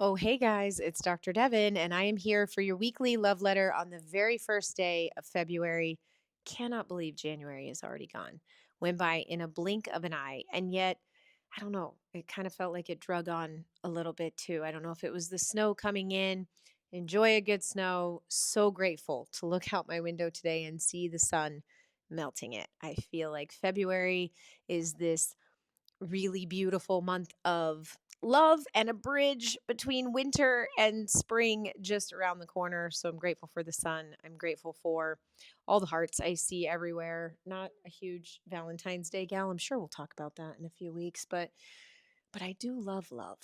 Oh, hey guys, it's Dr. Devin, and I am here for your weekly love letter on the very first day of February. Cannot believe January is already gone. Went by in a blink of an eye, and yet, I don't know, it kind of felt like it drug on a little bit too. I don't know if it was the snow coming in. Enjoy a good snow. So grateful to look out my window today and see the sun melting it. I feel like February is this really beautiful month of love and a bridge between winter and spring just around the corner. So I'm grateful for the sun. I'm grateful for all the hearts I see everywhere. Not a huge Valentine's Day gal. I'm sure we'll talk about that in a few weeks, but I do love love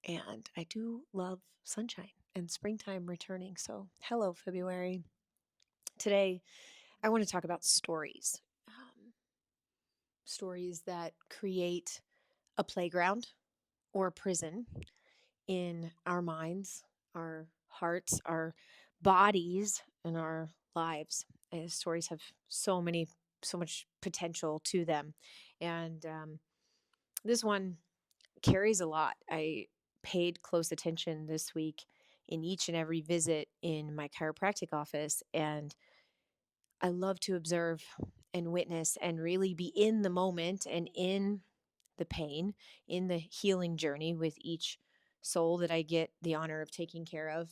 and I do love sunshine and springtime returning. So, hello February. Today I want to talk about stories. Stories that create a playground or a prison in our minds, our hearts, our bodies, and our lives. Stories have so much potential to them. And this one carries a lot. I paid close attention this week in each and every visit in my chiropractic office. And I love to observe and witness and really be in the moment and in the pain, in the healing journey with each soul that I get the honor of taking care of.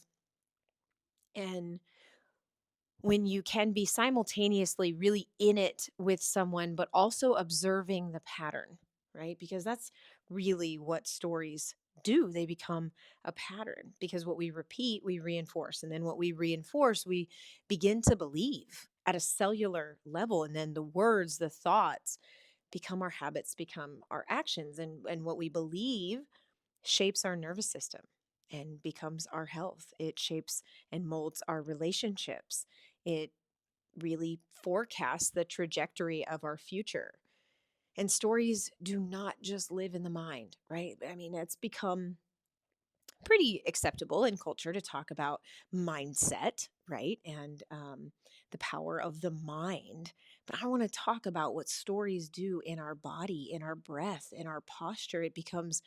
And when you can be simultaneously really in it with someone, but also observing the pattern, right? Because that's really what stories do. They become a pattern because what we repeat, we reinforce. And then what we reinforce, we begin to believe at a cellular level. And then the words, the thoughts become our habits, become our actions. And what we believe shapes our nervous system and becomes our health. It shapes and molds our relationships. It really forecasts the trajectory of our future. And stories do not just live in the mind, right? I mean, it's become pretty acceptable in culture to talk about mindset, right? And the power of the mind. But I want to talk about what stories do in our body, in our breath, in our posture. It becomes,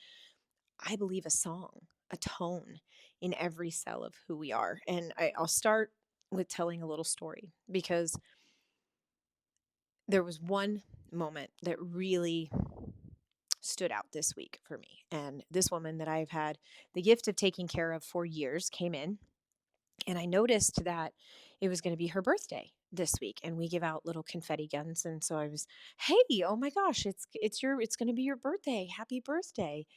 I believe, a song, a tone in every cell of who we are. And I'll start with telling a little story because there was one moment that really stood out this week for me. And this woman that I've had the gift of taking care of for years came in, and I noticed that it was going to be her birthday this week, and we give out little confetti guns. And so I was, hey, oh my gosh, it's going to be your birthday. Happy birthday.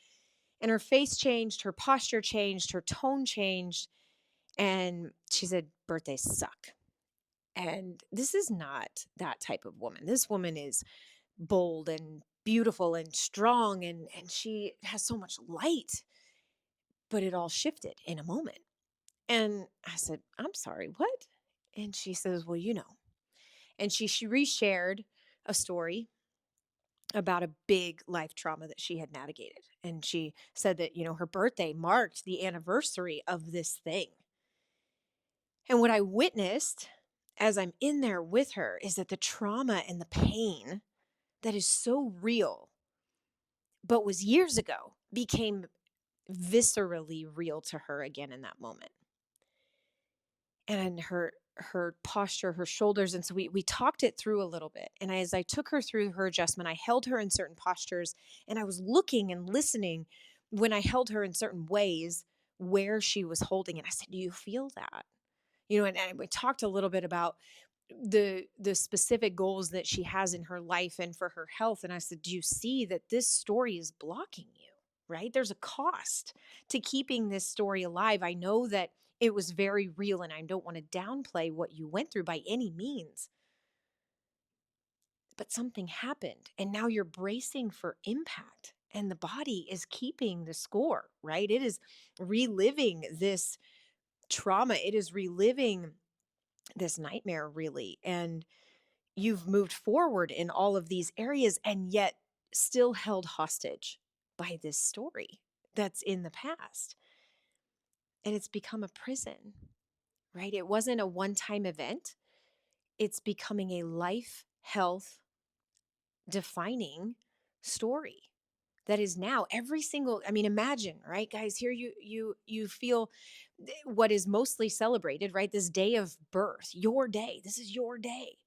And her face changed, her posture changed, her tone changed. And she said, birthdays suck. And this is not that type of woman. This woman is bold and beautiful and strong, and she has so much light, but it all shifted in a moment. And I said, I'm sorry, what? And she says, well, and she reshared a story about a big life trauma that she had navigated. And she said that, her birthday marked the anniversary of this thing. And what I witnessed as I'm in there with her is that the trauma and the pain that is so real, but was years ago, became viscerally real to her again in that moment. And her posture, her shoulders. And so we talked it through a little bit. And as I took her through her adjustment, I held her in certain postures, and I was looking and listening when I held her in certain ways where she was holding. And I said, do you feel that? And we talked a little bit about the specific goals that she has in her life and for her health. And I said, do you see that this story is blocking you? Right? There's a cost to keeping this story alive. I know that it was very real, and I don't want to downplay what you went through by any means. But something happened, and now you're bracing for impact, and the body is keeping the score, right? It is reliving this trauma, it is reliving this nightmare, really. And you've moved forward in all of these areas, and yet still held hostage by this story that's in the past. And it's become a prison, right? It wasn't a one-time event. It's becoming a life, health defining story. that is now every single, I mean, imagine, right, guys, here you feel what is mostly celebrated, right? This day of birth, your day. This is your day.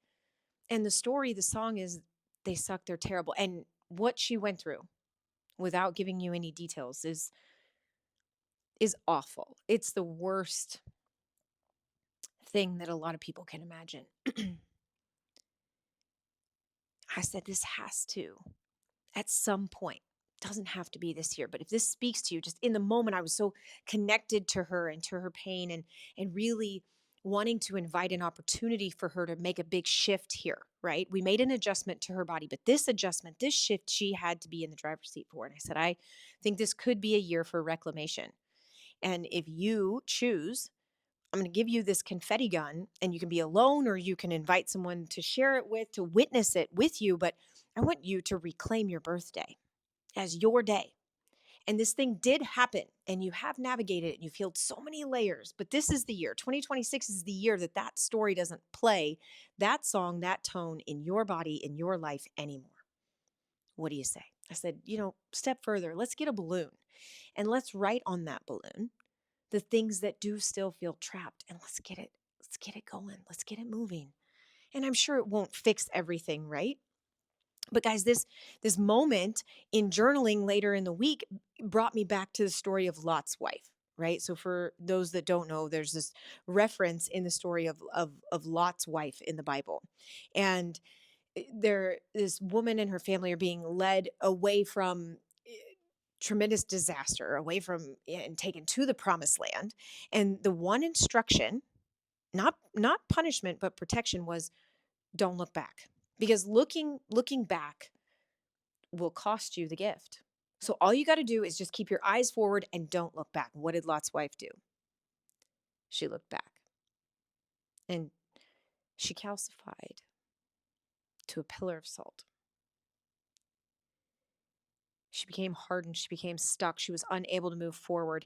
And the story, the song is they suck, they're terrible. And what she went through without giving you any details is awful. It's the worst thing that a lot of people can imagine. I said this has to at some point, doesn't have to be this year, but if this speaks to you, just in the moment, I was so connected to her and to her pain, and really wanting to invite an opportunity for her to make a big shift here, right? We made an adjustment to her body, but this adjustment, this shift, she had to be in the driver's seat for. And I said, I think this could be a year for reclamation. And if you choose, I'm going to give you this confetti gun, and you can be alone or you can invite someone to share it with, to witness it with you. But I want you to reclaim your birthday as your day. And this thing did happen, and you have navigated it and you've healed so many layers. But this is the year, 2026 is the year that that story doesn't play, that song, that tone in your body, in your life anymore. What do you say? I said, step further. Let's get a balloon and let's write on that balloon the things that do still feel trapped, and let's get it going. Let's get it moving. And I'm sure it won't fix everything, right? But guys, this moment in journaling later in the week brought me back to the story of Lot's wife, right? So for those that don't know, there's this reference in the story of Lot's wife in the Bible. And this woman and her family are being led away from tremendous disaster, away from and taken to the promised land. And the one instruction, not punishment, but protection, was don't look back. Because looking back will cost you the gift. So all you got to do is just keep your eyes forward and don't look back. What did Lot's wife do? She looked back and she calcified to a pillar of salt. She became hardened. She became stuck. She was unable to move forward.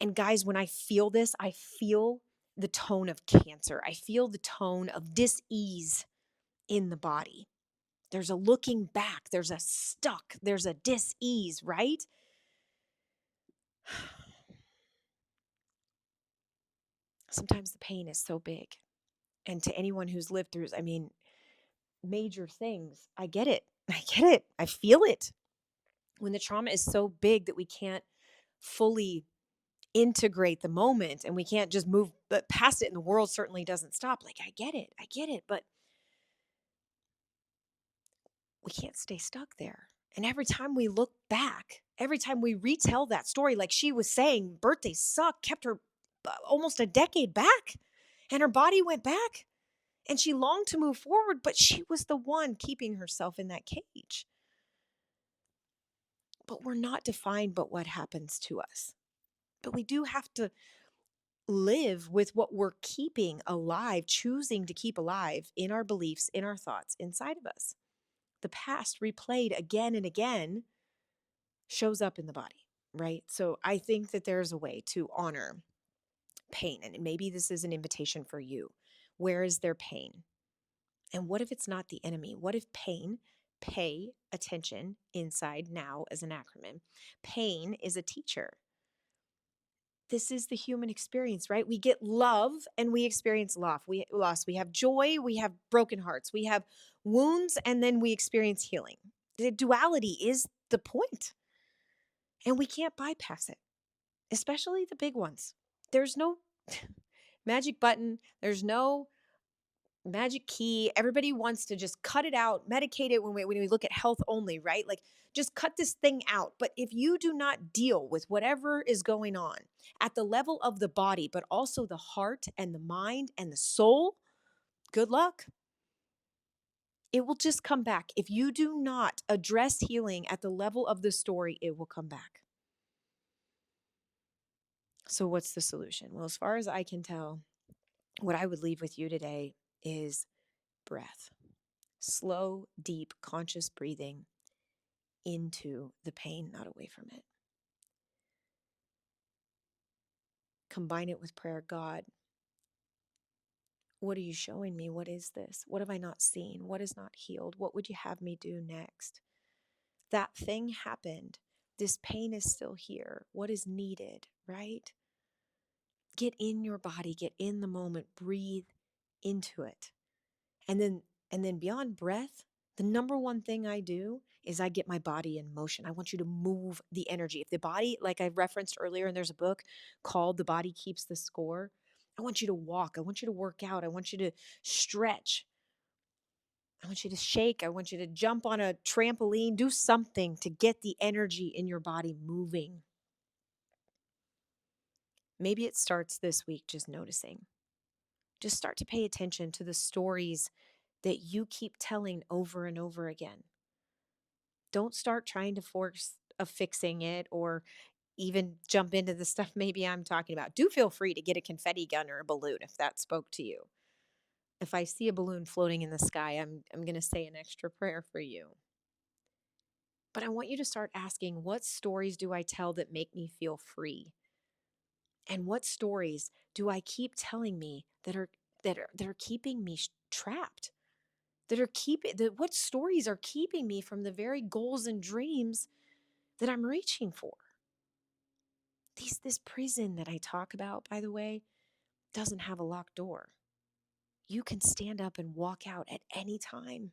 And guys, when I feel this, I feel the tone of cancer. I feel the tone of dis-ease in the body. There's a looking back. There's a stuck. There's a dis-ease, right? Sometimes the pain is so big. And to anyone who's lived through, I mean, major things, I get it. I get it. I feel it. When the trauma is so big that we can't fully integrate the moment and we can't just move past it, and the world certainly doesn't stop. Like, I get it. I get it. But we can't stay stuck there. And every time we look back, every time we retell that story, like she was saying, birthdays suck, kept her almost a decade back, and her body went back. And she longed to move forward, but she was the one keeping herself in that cage. But we're not defined by what happens to us. But we do have to live with what we're keeping alive, choosing to keep alive in our beliefs, in our thoughts, inside of us. The past replayed again and again shows up in the body, right? So I think that there's a way to honor pain. And maybe this is an invitation for you. Where is there pain? And what if it's not the enemy? What if pain, pay attention inside now as an acronym, pain is a teacher. This is the human experience, right? We get love and we experience loss. We have joy, we have broken hearts, we have wounds, and then we experience healing. The duality is the point, and we can't bypass it, especially the big ones. There's no magic button, there's no magic key. Everybody wants to just cut it out, medicate it when we look at health only, right? Like, just cut this thing out. But if you do not deal with whatever is going on at the level of the body, but also the heart and the mind and the soul, good luck. It will just come back. If you do not address healing at the level of the story, it will come back. So what's the solution? Well, as far as I can tell, what I would leave with you today is breath. Slow, deep, conscious breathing into the pain, not away from it. Combine it with prayer. God, what are you showing me? What is this? What have I not seen? What is not healed? What would you have me do next? That thing happened. This pain is still here. What is needed, right? Get in your body, get in the moment, breathe into it. And then beyond breath, the number one thing I do is I get my body in motion. I want you to move the energy. If the body, like I referenced earlier, and there's a book called The Body Keeps the Score, I want you to walk. I want you to work out. I want you to stretch. I want you to shake. I want you to jump on a trampoline. Do something to get the energy in your body moving. Maybe it starts this week just noticing. Just start to pay attention to the stories that you keep telling over and over again. Don't start trying to force a fixing it or even jump into the stuff maybe I'm talking about. Do feel free to get a confetti gun or a balloon if that spoke to you. If I see a balloon floating in the sky, I'm going to say an extra prayer for you. But I want you to start asking, what stories do I tell that make me feel free? And what stories do I keep telling me that are keeping me trapped? What stories are keeping me from the very goals and dreams that I'm reaching for? This prison that I talk about, by the way, doesn't have a locked door. You can stand up and walk out at any time.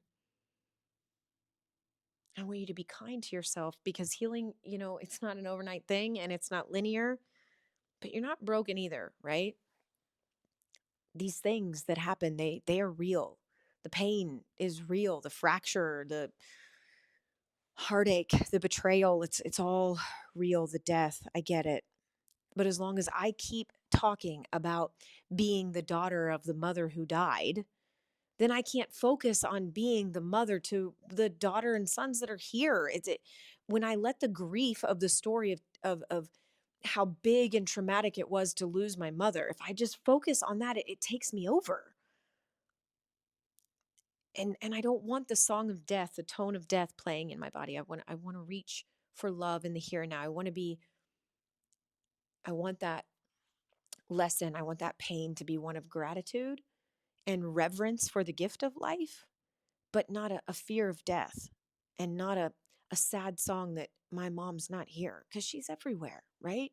I want you to be kind to yourself because healing, it's not an overnight thing and it's not linear, but you're not broken either, right? These things that happen, they are real. The pain is real, the fracture, the heartache, the betrayal, it's all real, the death. I get it. But as long as I keep talking about being the daughter of the mother who died, then I can't focus on being the mother to the daughter and sons that are here. When I let the grief of the story of how big and traumatic it was to lose my mother, if I just focus on that, it takes me over. And I don't want the song of death, the tone of death playing in my body. I want to reach for love in the here and now. I want that lesson. I want that pain to be one of gratitude and reverence for the gift of life, but not a fear of death and not a sad song that my mom's not here because she's everywhere, right?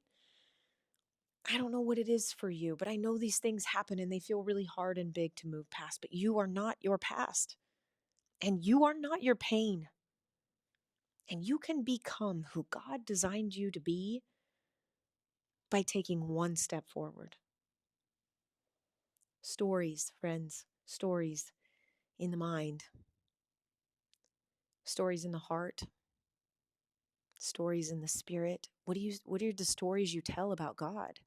I don't know what it is for you, but I know these things happen and they feel really hard and big to move past, but you are not your past and you are not your pain. And you can become who God designed you to be by taking one step forward. Stories, friends, stories in the mind, stories in the heart, stories in the spirit. What are the stories you tell about God,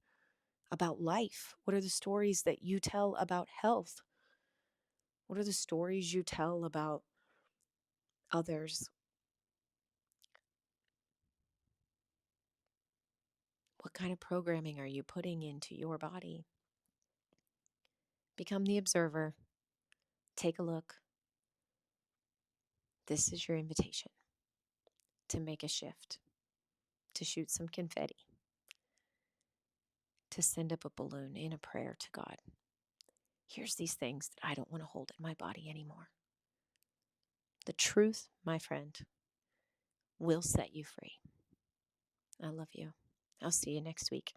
about life? What are the stories that you tell about health? What are the stories you tell about others? What kind of programming are you putting into your body? Become the observer. Take a look. This is your invitation to make a shift, to shoot some confetti, to send up a balloon in a prayer to God. Here's these things that I don't want to hold in my body anymore. The truth, my friend, will set you free. I love you. I'll see you next week.